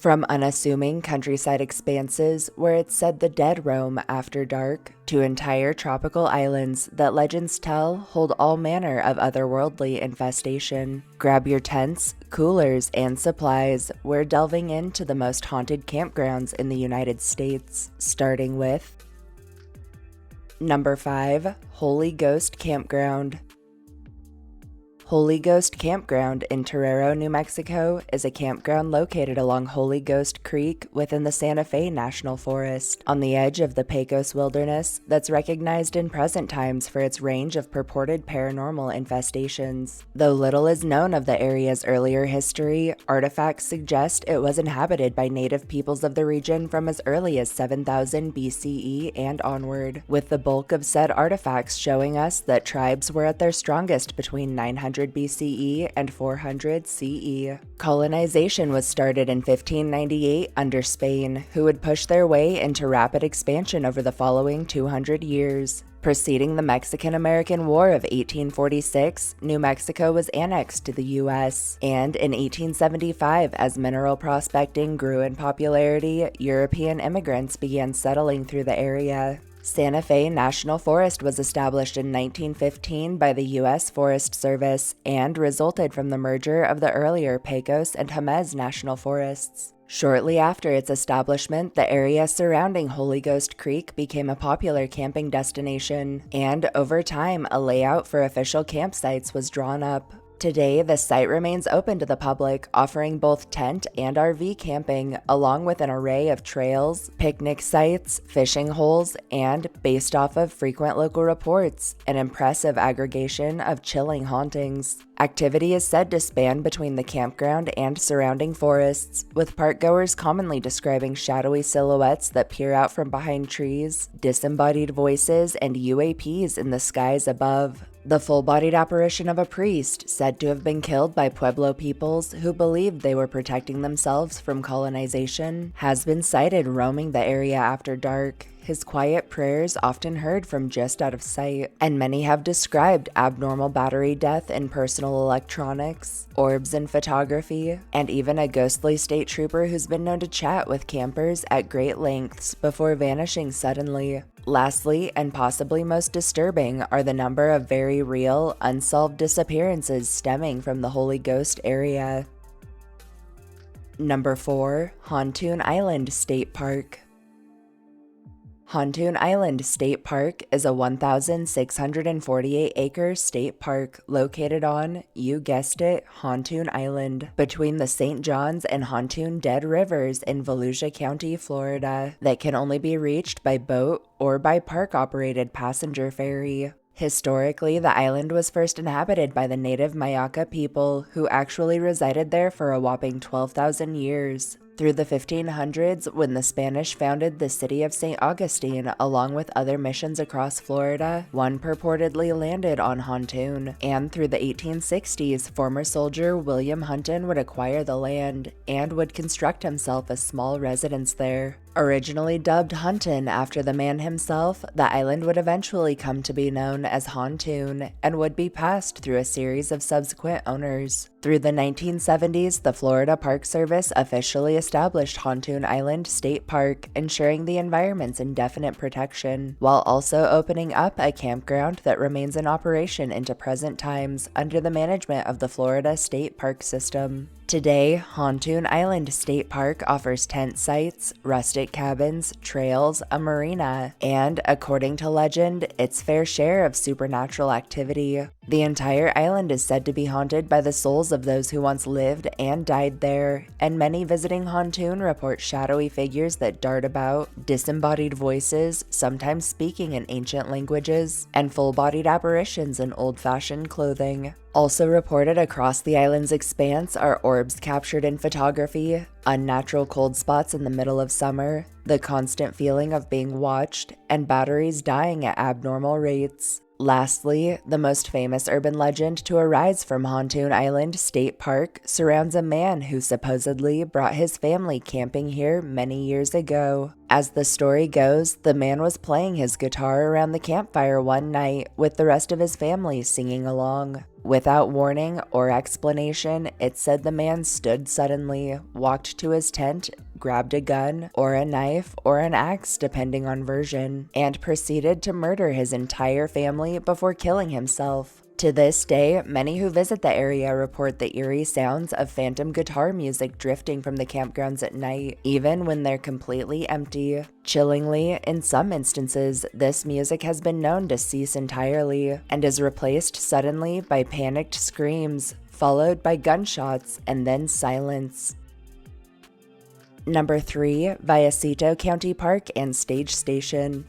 From unassuming countryside expanses where it's said the dead roam after dark, to entire tropical islands that legends tell hold all manner of otherworldly infestation. Grab your tents, coolers, and supplies. We're delving into the most haunted campgrounds in the United States, starting with Number 5. Holy Ghost Campground. Holy Ghost Campground in TERERRO, New Mexico is a campground located along Holy Ghost Creek within the Santa Fe National Forest, on the edge of the Pecos Wilderness that's recognized in present times for its range of purported paranormal infestations. Though little is known of the area's earlier history, artifacts suggest it was inhabited by native peoples of the region from as early as 7000 BCE and onward, with the bulk of said artifacts showing us that tribes were at their strongest between 900 BCE and 400 CE. Colonization was started in 1598 under Spain, who would push their way into rapid expansion over the following 200 years. Preceding the Mexican-American War of 1846, New Mexico was annexed to the U.S., and in 1875, as mineral prospecting grew in popularity, European immigrants began settling through the area. Santa Fe National Forest was established in 1915 by the U.S. Forest Service and resulted from the merger of the earlier Pecos and Jemez National Forests. Shortly after its establishment, the area surrounding Holy Ghost Creek became a popular camping destination, and over time, a layout for official campsites was drawn up. Today, the site remains open to the public, offering both tent and RV camping, along with an array of trails, picnic sites, fishing holes, and, based off of frequent local reports, an impressive aggregation of chilling hauntings. Activity is said to span between the campground and surrounding forests, with parkgoers commonly describing shadowy silhouettes that peer out from behind trees, disembodied voices, and UAPs in the skies above. The full-bodied apparition of a priest, said to have been killed by Pueblo peoples who believed they were protecting themselves from colonization, has been sighted roaming the area after dark, his quiet prayers often heard from just out of sight, and many have described abnormal battery death in personal electronics, orbs in photography, and even a ghostly state trooper who's been known to chat with campers at great lengths before vanishing suddenly. Lastly, and possibly most disturbing, are the number of very real, unsolved disappearances stemming from the Holy Ghost area. Number 4. Hontoon Island State Park. Hontoon Island State Park is a 1,648-acre state park located on, you guessed it, Hontoon Island, between the St. Johns and Hontoon Dead Rivers in Volusia County, Florida, that can only be reached by boat or by park-operated passenger ferry. Historically, the island was first inhabited by the native Mayaka people, who actually resided there for a whopping 12,000 years. Through the 1500s, when the Spanish founded the city of St. Augustine along with other missions across Florida, one purportedly landed on Hontoon, and through the 1860s, former soldier William Hontoon would acquire the land and would construct himself a small residence there. Originally dubbed Hontoon after the man himself, the island would eventually come to be known as Hontoon and would be passed through a series of subsequent owners. Through the 1970s, the Florida Park Service officially established Hontoon Island State Park, ensuring the environment's indefinite protection, while also opening up a campground that remains in operation into present times under the management of the Florida State Park System. Today, Hontoon Island State Park offers tent sites, rustic cabins, trails, a marina, and, according to legend, its fair share of supernatural activity. The entire island is said to be haunted by the souls of those who once lived and died there, and many visiting Hontoon report shadowy figures that dart about, disembodied voices, sometimes speaking in ancient languages, and full-bodied apparitions in old-fashioned clothing. Also reported across the island's expanse are orbs captured in photography, unnatural cold spots in the middle of summer, the constant feeling of being watched, and batteries dying at abnormal rates. Lastly, the most famous urban legend to arise from Hontoon Island State Park surrounds a man who supposedly brought his family camping here many years ago. As the story goes, the man was playing his guitar around the campfire one night with the rest of his family singing along. Without warning or explanation, it said the man stood suddenly, walked to his tent, grabbed a gun, or a knife, or an axe depending on version, and proceeded to murder his entire family before killing himself. To this day, many who visit the area report the eerie sounds of phantom guitar music drifting from the campgrounds at night, even when they're completely empty. Chillingly, in some instances, this music has been known to cease entirely, and is replaced suddenly by panicked screams, followed by gunshots, and then silence. Number 3. Vallecito County Park and Stage Station.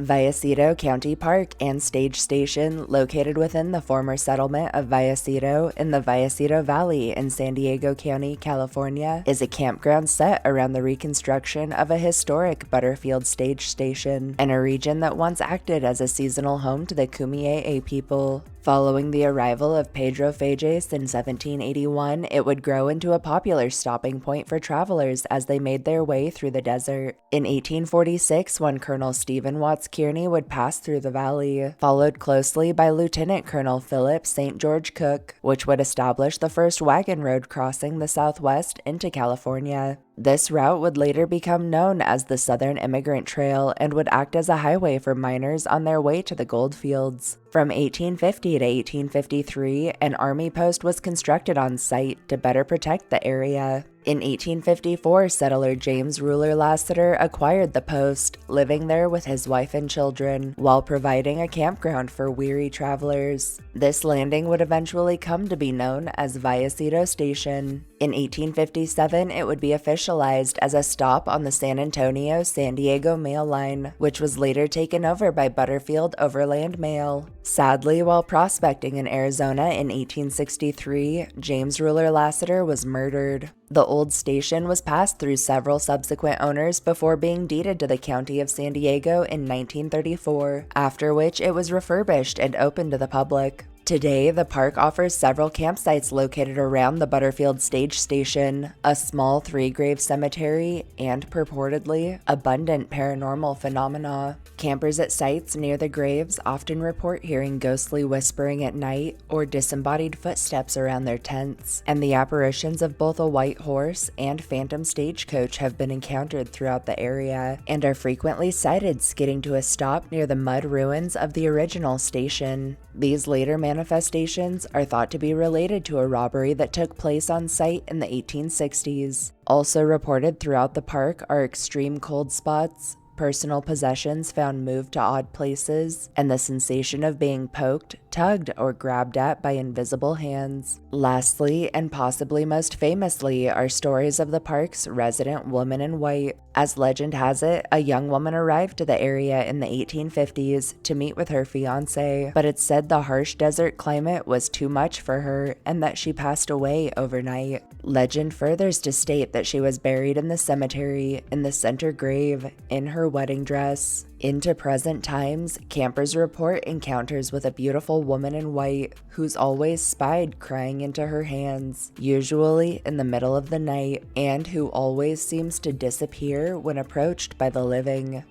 Vallecito County Park and Stage Station, located within the former settlement of Vallecito in the Vallecito Valley in San Diego County, California, is a campground set around the reconstruction of a historic Butterfield stage station, in a region that once acted as a seasonal home to the Kumeyaay people. Following the arrival of Pedro Fages in 1781, it would grow into a popular stopping point for travelers as they made their way through the desert. In 1846, one Colonel Stephen Watts Kearney would pass through the valley, followed closely by Lieutenant Colonel Philip St. George Cook, which would establish the first wagon road crossing the Southwest into California. This route would later become known as the Southern Immigrant Trail and would act as a highway for miners on their way to the gold fields. From 1850 to 1853, an army post was constructed on site to better protect the area. In 1854, settler James Ruler Lassiter acquired the post, living there with his wife and children, while providing a campground for weary travelers. This landing would eventually come to be known as Vallecito Station. In 1857, it would be officialized as a stop on the San Antonio-San Diego Mail Line, which was later taken over by Butterfield Overland Mail. Sadly, while prospecting in Arizona in 1863, James Ruler Lassiter was murdered. The old station was passed through several subsequent owners before being deeded to the County of San Diego in 1934, after which it was refurbished and opened to the public. Today, the park offers several campsites located around the Butterfield Stage Station, a small three-grave cemetery, and, purportedly, abundant paranormal phenomena. Campers at sites near the graves often report hearing ghostly whispering at night or disembodied footsteps around their tents, and the apparitions of both a white horse and phantom stagecoach have been encountered throughout the area, and are frequently sighted skidding to a stop near the mud ruins of the original station. These later manifestations are thought to be related to a robbery that took place on site in the 1860s. Also reported throughout the park are extreme cold spots, personal possessions found moved to odd places, and the sensation of being poked, tugged, or grabbed at by invisible hands. Lastly, and possibly most famously, are stories of the park's resident woman in white. As legend has it, a young woman arrived to the area in the 1850s to meet with her fiancé, but it's said the harsh desert climate was too much for her and that she passed away overnight. Legend furthers to state that she was buried in the cemetery, in the center grave, in her wedding dress. Into present times, campers report encounters with a beautiful woman in white who's always spied crying into her hands, usually in the middle of the night, and who always seems to disappear when approached by the living.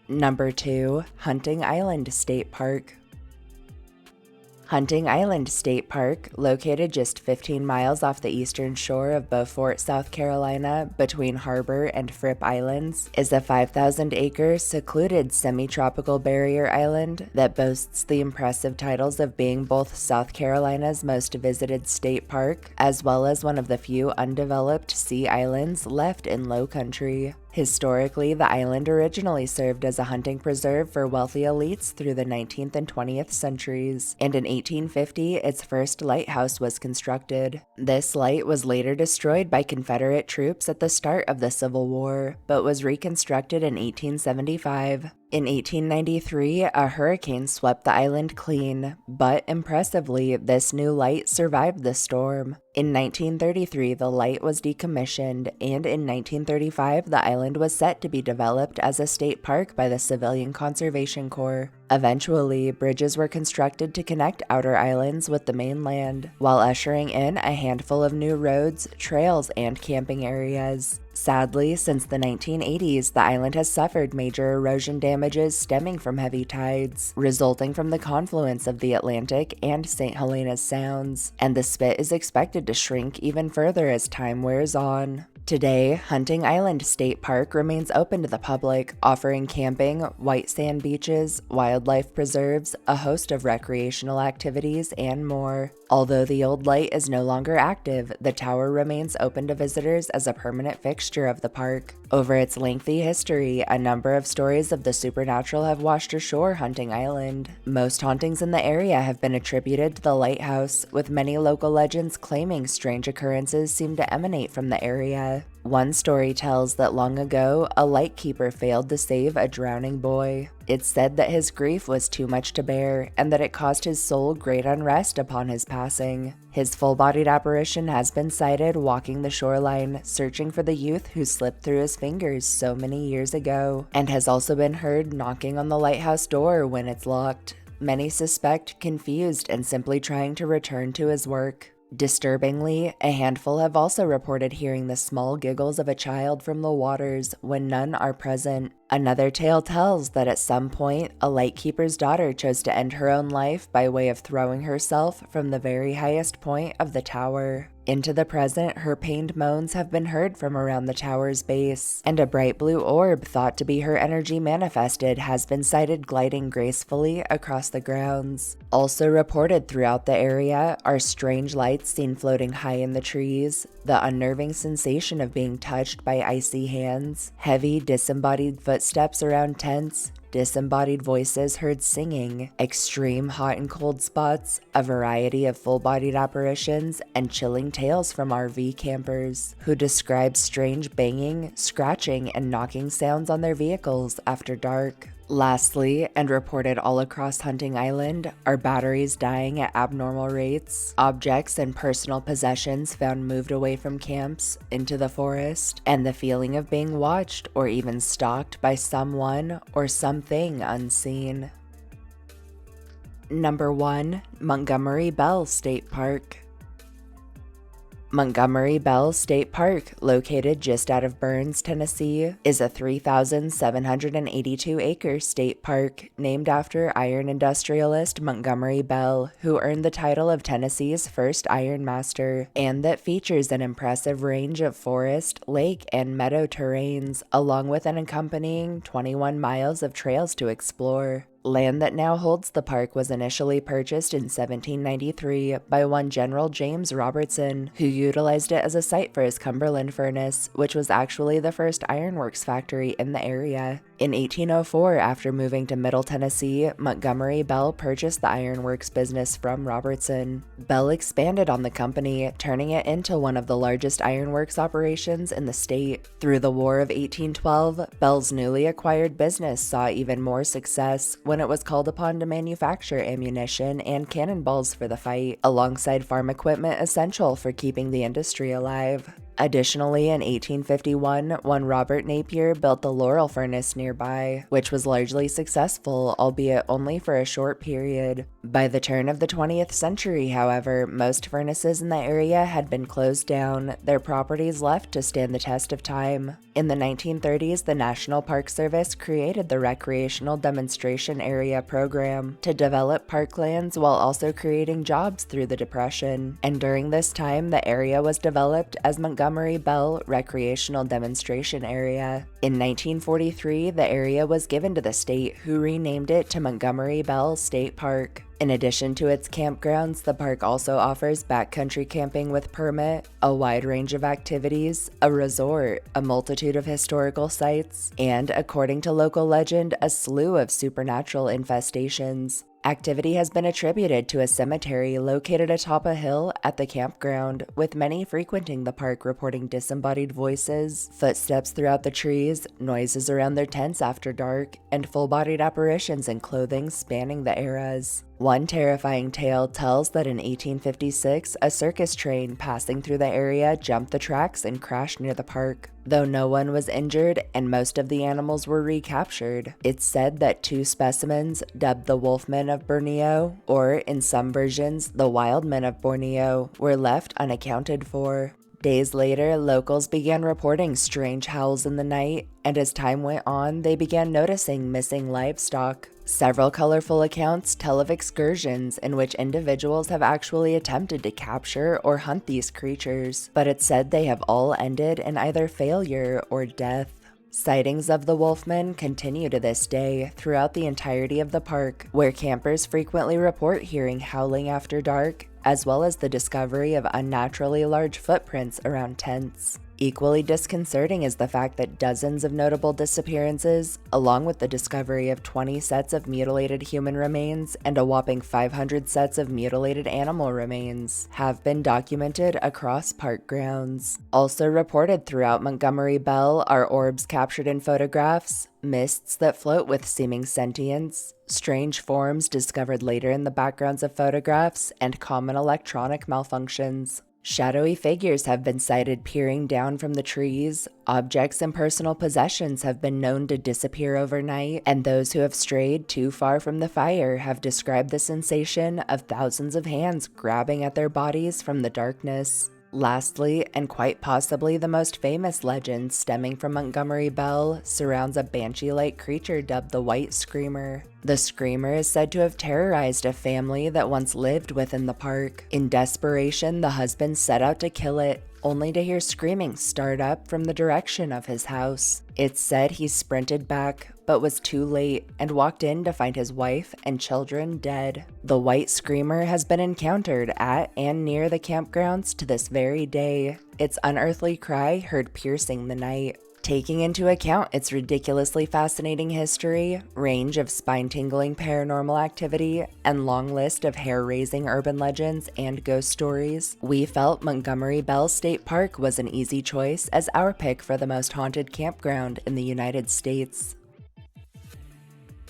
Number 2. Hunting Island State Park. Hunting Island State Park, located just 15 miles off the eastern shore of Beaufort, South Carolina, between Harbor and Fripp Islands, is a 5,000-acre, secluded semi-tropical barrier island that boasts the impressive titles of being both South Carolina's most visited state park, as well as one of the few undeveloped sea islands left in Low Country. Historically, the island originally served as a hunting preserve for wealthy elites through the 19th and 20th centuries, and in 1850, its first lighthouse was constructed. This light was later destroyed by Confederate troops at the start of the Civil War, but was reconstructed in 1875. In 1893, a hurricane swept the island clean, but impressively, this new light survived the storm. In 1933, the light was decommissioned, and in 1935, the island was set to be developed as a state park by the Civilian Conservation Corps. Eventually, bridges were constructed to connect outer islands with the mainland, while ushering in a handful of new roads, trails, and camping areas. Sadly, since the 1980s, the island has suffered major erosion damages stemming from heavy tides, resulting from the confluence of the Atlantic and St. Helena's Sounds, and the spit is expected to shrink even further as time wears on. Today, Hunting Island State Park remains open to the public, offering camping, white sand beaches, wildlife preserves, a host of recreational activities, and more. Although the old light is no longer active, the tower remains open to visitors as a permanent fixture of the park. Over its lengthy history, a number of stories of the supernatural have washed ashore Hunting Island. Most hauntings in the area have been attributed to the lighthouse, with many local legends claiming strange occurrences seem to emanate from the area. One story tells that long ago, a lightkeeper failed to save a drowning boy. It's said that his grief was too much to bear, and that it caused his soul great unrest upon his passing. His full-bodied apparition has been sighted walking the shoreline, searching for the youth who slipped through his fingers so many years ago, and has also been heard knocking on the lighthouse door when it's locked. Many suspect confused and simply trying to return to his work. Disturbingly, a handful have also reported hearing the small giggles of a child from the waters when none are present. Another tale tells that at some point, a lightkeeper's daughter chose to end her own life by way of throwing herself from the very highest point of the tower. Into the present, her pained moans have been heard from around the tower's base, and a bright blue orb thought to be her energy manifested has been sighted gliding gracefully across the grounds. Also reported throughout the area are strange lights seen floating high in the trees, the unnerving sensation of being touched by icy hands, heavy disembodied footsteps around tents, disembodied voices heard singing, extreme hot and cold spots, a variety of full-bodied apparitions, and chilling tales from RV campers, who describe strange banging, scratching, and knocking sounds on their vehicles after dark. Lastly, and reported all across Hunting Island, are batteries dying at abnormal rates, objects and personal possessions found moved away from camps into the forest, and the feeling of being watched or even stalked by someone or something unseen. Number 1. Montgomery Bell State Park. Montgomery Bell State Park, located just out of Burns, Tennessee, is a 3,782-acre state park named after iron industrialist Montgomery Bell, who earned the title of Tennessee's first Iron Master, and that features an impressive range of forest, lake, and meadow terrains, along with an accompanying 21 miles of trails to explore. Land that now holds the park was initially purchased in 1793 by one General James Robertson, who utilized it as a site for his Cumberland furnace, which was actually the first ironworks factory in the area. In 1804, after moving to Middle Tennessee, Montgomery Bell purchased the ironworks business from Robertson. Bell expanded on the company, turning it into one of the largest ironworks operations in the state. Through the War of 1812, Bell's newly acquired business saw even more success when it was called upon to manufacture ammunition and cannonballs for the fight, alongside farm equipment essential for keeping the industry alive. Additionally, in 1851, one Robert Napier built the Laurel furnace nearby, which was largely successful, albeit only for a short period. By the turn of the 20th century, however, most furnaces in the area had been closed down, their properties left to stand the test of time. In the 1930s, the National Park Service created the Recreational Demonstration Area program to develop parklands while also creating jobs through the Depression, and during this time, the area was developed as Montgomery Bell Recreational Demonstration Area. In 1943, the area was given to the state, who renamed it to Montgomery Bell State Park. In addition to its campgrounds, the park also offers backcountry camping with permit, a wide range of activities, a resort, a multitude of historical sites, and, according to local legend, a slew of supernatural infestations. Activity has been attributed to a cemetery located atop a hill at the campground, with many frequenting the park reporting disembodied voices, footsteps throughout the trees, noises around their tents after dark, and full-bodied apparitions in clothing spanning the eras. One terrifying tale tells that in 1856, a circus train passing through the area jumped the tracks and crashed near the park. Though no one was injured and most of the animals were recaptured, it's said that 2 specimens, dubbed the Wolfmen of Borneo, or in some versions, the Wildmen of Borneo, were left unaccounted for. Days later, locals began reporting strange howls in the night, and as time went on, they began noticing missing livestock. Several colorful accounts tell of excursions in which individuals have actually attempted to capture or hunt these creatures, but it's said they have all ended in either failure or death. Sightings of the Wolfmen continue to this day throughout the entirety of the park, where campers frequently report hearing howling after dark, as well as the discovery of unnaturally large footprints around tents. Equally disconcerting is the fact that dozens of notable disappearances, along with the discovery of 20 sets of mutilated human remains and a whopping 500 sets of mutilated animal remains, have been documented across park grounds. Also reported throughout Montgomery Bell are orbs captured in photographs, mists that float with seeming sentience, strange forms discovered later in the backgrounds of photographs, and common electronic malfunctions. Shadowy figures have been sighted peering down from the trees, objects and personal possessions have been known to disappear overnight, and those who have strayed too far from the fire have described the sensation of thousands of hands grabbing at their bodies from the darkness. Lastly, and quite possibly the most famous legend stemming from Montgomery Bell, surrounds a banshee-like creature dubbed the White Screamer. The Screamer is said to have terrorized a family that once lived within the park. In desperation, the husband set out to kill it, only to hear screaming start up from the direction of his house. It's said he sprinted back, but was too late, and walked in to find his wife and children dead. The White Screamer has been encountered at and near the campgrounds to this very day, its unearthly cry heard piercing the night. Taking into account its ridiculously fascinating history, range of spine-tingling paranormal activity, and long list of hair-raising urban legends and ghost stories, we felt Montgomery Bell State Park was an easy choice as our pick for the most haunted campground in the United States.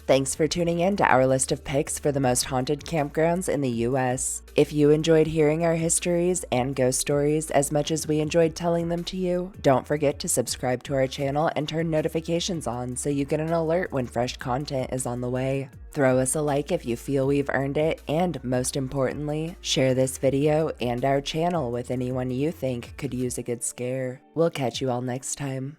Thanks for tuning in to our list of picks for the most haunted campgrounds in the US. If you enjoyed hearing our histories and ghost stories as much as we enjoyed telling them to you, don't forget to subscribe to our channel and turn notifications on so you get an alert when fresh content is on the way. Throw us a like if you feel we've earned it, and most importantly, share this video and our channel with anyone you think could use a good scare. We'll catch you all next time.